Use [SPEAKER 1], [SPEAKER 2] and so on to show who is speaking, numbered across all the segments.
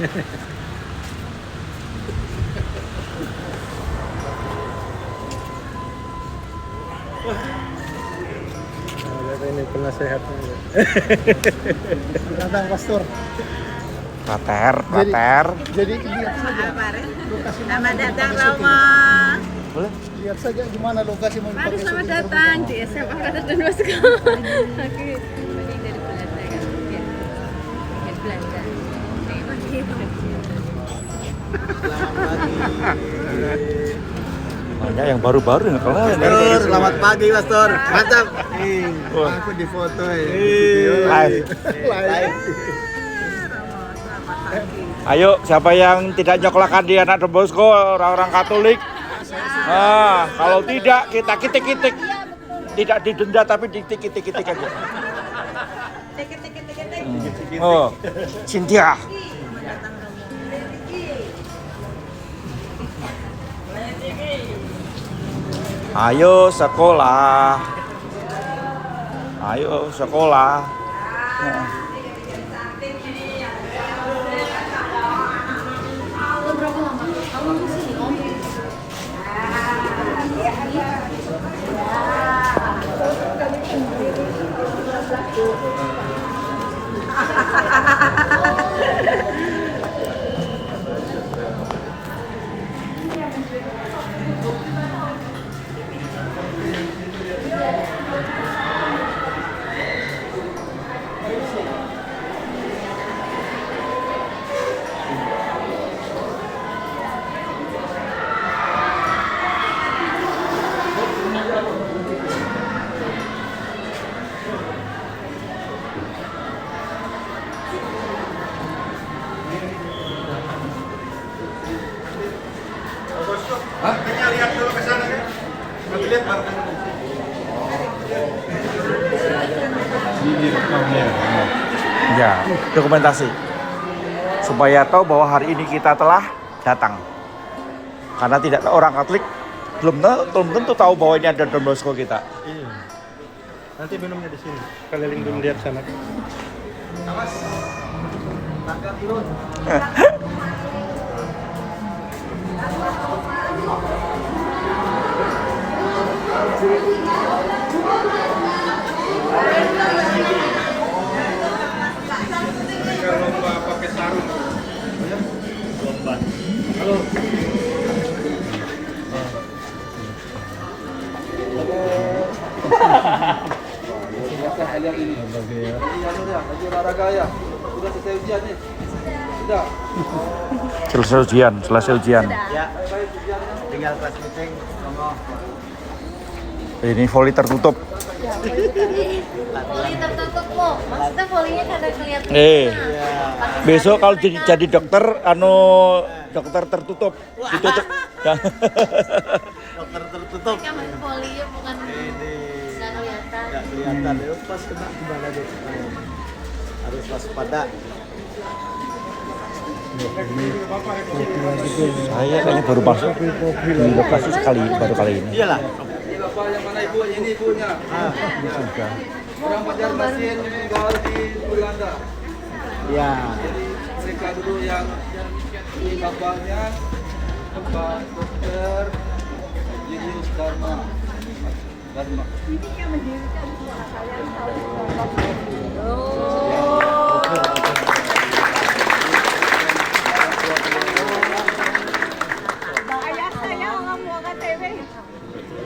[SPEAKER 1] Ini penasehatnya. Datang pastor.
[SPEAKER 2] Pater.
[SPEAKER 1] Jadi lihat saja.
[SPEAKER 3] Selamat datang Romo.
[SPEAKER 2] Boleh?
[SPEAKER 1] Lihat saja di mana lokasi mau
[SPEAKER 3] Mari
[SPEAKER 1] dipakai
[SPEAKER 3] selamat
[SPEAKER 1] syuting
[SPEAKER 3] datang
[SPEAKER 1] rumah.
[SPEAKER 3] di SMA Karaton dan Bosco. Oke, mending dari Belanda kan. Ya. Dari Belanda.
[SPEAKER 2] Banyak yang baru-baru yang kenal.
[SPEAKER 1] Pastor, selamat pagi Pastor. Mantap.
[SPEAKER 2] Wah.
[SPEAKER 1] Aku di foto ya.
[SPEAKER 2] Live.
[SPEAKER 1] Live.
[SPEAKER 2] Ayo, siapa yang tidak nyoklakan di anak Don Bosco, orang-orang Katolik? Nah, kalau tidak kita kitik-kitik. Tidak didenda tapi dikitik-kitik aja. Oh, Cynthia. Ayo sekolah. Ayo sekolah. Nah.
[SPEAKER 3] Berapa lama? Kamu di sini, Om?
[SPEAKER 1] Hah? Lihat dulu ke sana kan. Nanti lihat baru.
[SPEAKER 2] Ya, dokumentasi. Supaya tahu bahwa hari ini kita telah datang. Karena tidak orang Katolik belum tentu tahu bahwa ini ada Don Bosco kita.
[SPEAKER 1] Iya. Nanti minumnya di sini. Keliling dulu lihat sana. Awas. Tangga turun. Lomba pakai sarung. Lomba. Halo.
[SPEAKER 4] Silakan kalian ini. Iya sudah, lagi olahraga ya. Sudah selesai ujian nih. Sudah.
[SPEAKER 2] Selesai ujian.
[SPEAKER 1] Ya. Tinggal kelas meeting. Monggo.
[SPEAKER 2] Ini voli tertutup.
[SPEAKER 3] Voli tertutup kok. Maksudnya volinya kada kelihatan.
[SPEAKER 2] Besok kalau jadi dokter, dokter tertutup, ditutup.
[SPEAKER 1] Dokter tertutup.
[SPEAKER 3] Kan volinya bukan nggak kelihatan.
[SPEAKER 1] Nggak kelihatan. Ya pas kena gimana deh. Harus waspada.
[SPEAKER 2] Saya kayaknya baru masuk di lokasi baru kali ini.
[SPEAKER 1] Iyalah.
[SPEAKER 4] Ini bapak yang mana ibu? Ini ibunya.
[SPEAKER 2] Ini sudah.
[SPEAKER 4] Orang Banjarmasin tinggal di Belanda.
[SPEAKER 1] Ya.
[SPEAKER 4] Jadi mereka dulu yang ini bapaknya, Bapak Dokter Julius Dharma.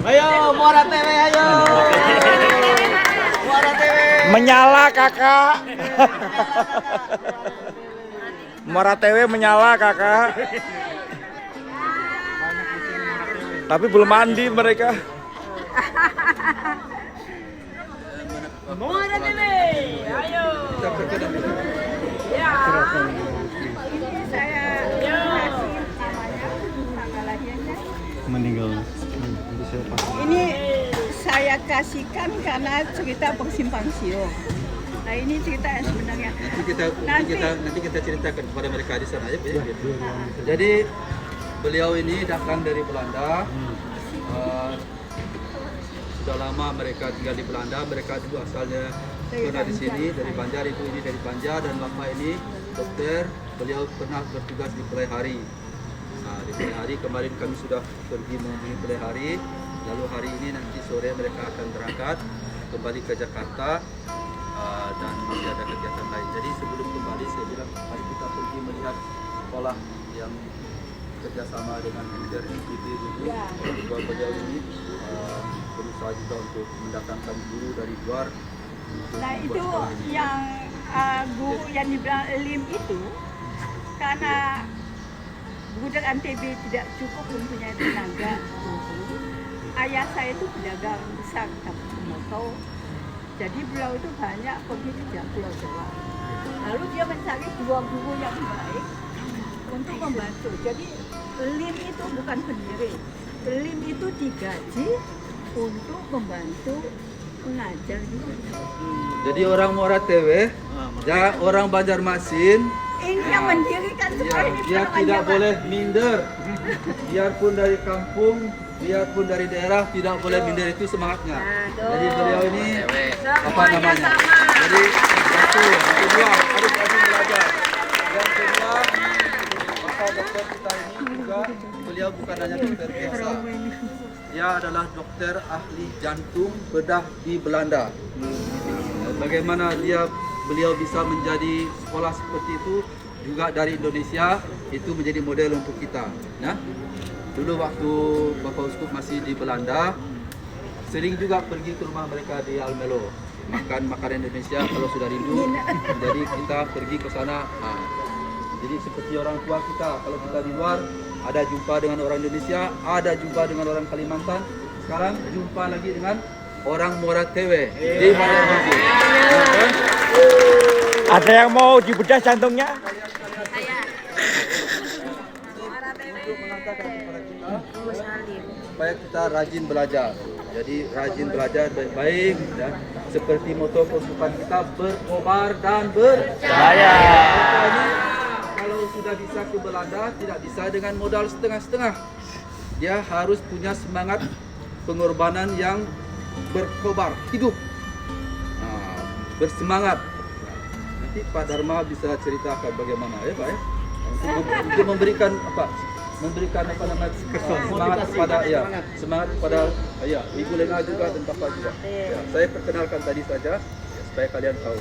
[SPEAKER 1] Ayo, Muara TV, ayo. Muara TV.
[SPEAKER 2] Menyala kakak. Muara TV menyala kakak. Tapi belum mandi mereka.
[SPEAKER 3] Muara TV, ayo. Ya. Saya kasih namanya, tanggal lahirnya.
[SPEAKER 1] Meninggal.
[SPEAKER 5] Ini saya kasihkan karena cerita bersimpang siur. Nah ini cerita yang sebenarnya.
[SPEAKER 4] Nanti kita ceritakan kepada mereka di sana ya. Jadi beliau ini datang dari Belanda. Sudah lama mereka tinggal di Belanda. Mereka juga asalnya pernah di sini dari Banjar. Ibu ini dari Banjar dan bapak ini dokter beliau pernah bertugas di Pelai Hari. Nah, di Pelai Hari kemarin kami sudah pergi mengunjungi Pelai Hari. Lalu hari ini nanti sore mereka akan berangkat kembali ke Jakarta dan masih ada kegiatan lain. Jadi sebelum kembali saya bilang mari kita pergi melihat sekolah yang kerjasama dengan NTRIPB dulu. Bahwa beliau ini berusaha juga untuk mendatangkan guru dari luar.
[SPEAKER 5] Nah itu yang guru yang dibilang Lim itu karena budak NTB tidak cukup mempunyai tenaga guru. Ayah saya itu pedagang besar kampung motor. Jadi beliau itu banyak pergi ke Pulau Jawa. Lalu dia mencari dua guru yang baik untuk membantu. Jadi Lim itu bukan pendiri. Lim itu digaji untuk membantu mengajar juga.
[SPEAKER 4] Jadi orang Muara Tewe, ya orang Banjarmasin,
[SPEAKER 5] Ini yang mendirikan sekolah ini
[SPEAKER 4] dia
[SPEAKER 5] bukan
[SPEAKER 4] tidak
[SPEAKER 5] Jawa.
[SPEAKER 4] boleh minder. Biarpun dari kampung, biarpun dari daerah, tidak boleh minder, itu semangatnya. Jadi beliau ini apa namanya? Jadi satu, yang kedua harus rajin belajar. Yang kedua, bapak dokter kita ini juga beliau bukan hanya dokter biasa. Dia adalah dokter ahli jantung bedah di Belanda. Bagaimana beliau bisa menjadi sekolah seperti itu juga dari Indonesia, itu menjadi model untuk kita. Nah, dulu waktu Bapak Uskup masih di Belanda, sering juga pergi ke rumah mereka di Almelo, makan makanan Indonesia kalau sudah rindu. Jadi kita pergi ke sana. Nah, jadi seperti orang tua kita, kalau kita di luar ada jumpa dengan orang Indonesia, ada jumpa dengan orang Kalimantan. Sekarang jumpa lagi dengan orang Muara Tewe di Banjarmasin.
[SPEAKER 2] Ada yang mau dibedah jantungnya?
[SPEAKER 4] Untuk mengatakan kepada kita supaya kita rajin belajar. Jadi rajin belajar baik-baik dan seperti moto keuskupan kita, berkobar dan berjaya. Ini kalau sudah bisa ke Belanda tidak bisa dengan modal setengah-setengah. Dia harus punya semangat pengorbanan yang berkobar, hidup, bersemangat. Nanti Pak Dharma bisa ceritakan bagaimana ya Pak ya, untuk memberikan apa namanya semangat kepada semangat kepada Ibu Lena juga dan Bapak juga. Ya, saya perkenalkan tadi saja ya, supaya kalian tahu.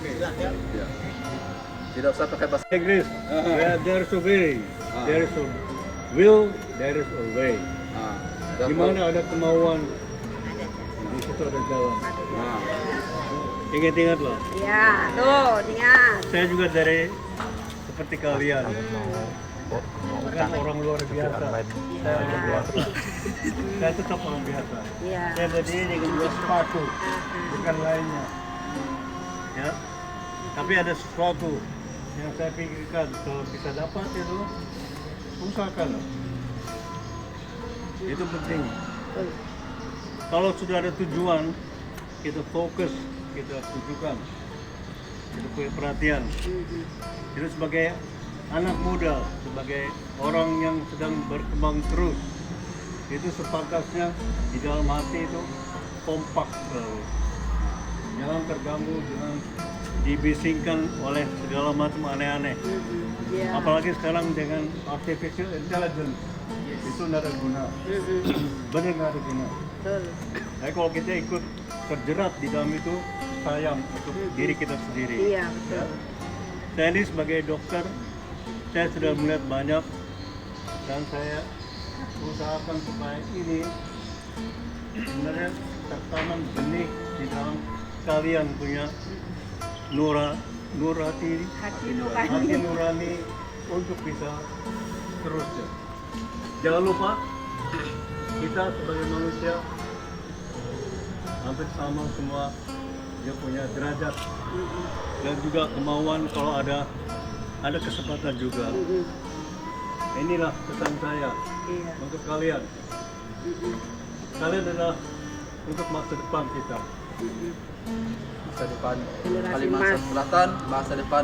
[SPEAKER 4] Ya. Tidak usah pakai bahasa
[SPEAKER 1] Inggris. There's a way, there's a will, there is a way. Di mana ada kemauan, di situ ada jalan. Ingat-ingat loh.
[SPEAKER 5] Ya, tuh, ingat.
[SPEAKER 1] Saya juga dari seperti kalian. Bukan orang luar biasa. Saya orang biasa. Saya tetap orang biasa.
[SPEAKER 5] Iya.
[SPEAKER 1] Saya berdiri dengan dua sepatu, bukan lainnya. Ya. Tapi ada sesuatu yang saya pikirkan kalau bisa dapat itu, usahakan. Itu penting. Kalau sudah ada tujuan, kita fokus, kita tujukan, kita punya perhatian. Itu sebagai anak muda, sebagai orang yang sedang berkembang terus, itu sepantasnya di dalam hati itu kompak selalu. Jangan terganggu, jangan dibisingkan oleh segala macam aneh-aneh. Apalagi sekarang dengan artificial intelligence, itu tidak ada guna. Benar nggak ada guna. Tapi kalau kita ikut terjerat di dalam itu, sayang untuk diri kita sendiri.
[SPEAKER 5] Iya, betul.
[SPEAKER 1] Saya ini sebagai dokter, saya sudah melihat banyak dan saya usahakan supaya ini sebenarnya tertanam benih di dalam kalian punya hati nurani untuk bisa terus ya. Jangan lupa kita sebagai manusia hampir sama semua, dia punya derajat dan juga kemauan kalau ada kesempatan juga. Inilah pesan saya untuk kalian. Kalian adalah untuk masa depan kita.
[SPEAKER 4] masa depan Kalimantan Selatan, masa depan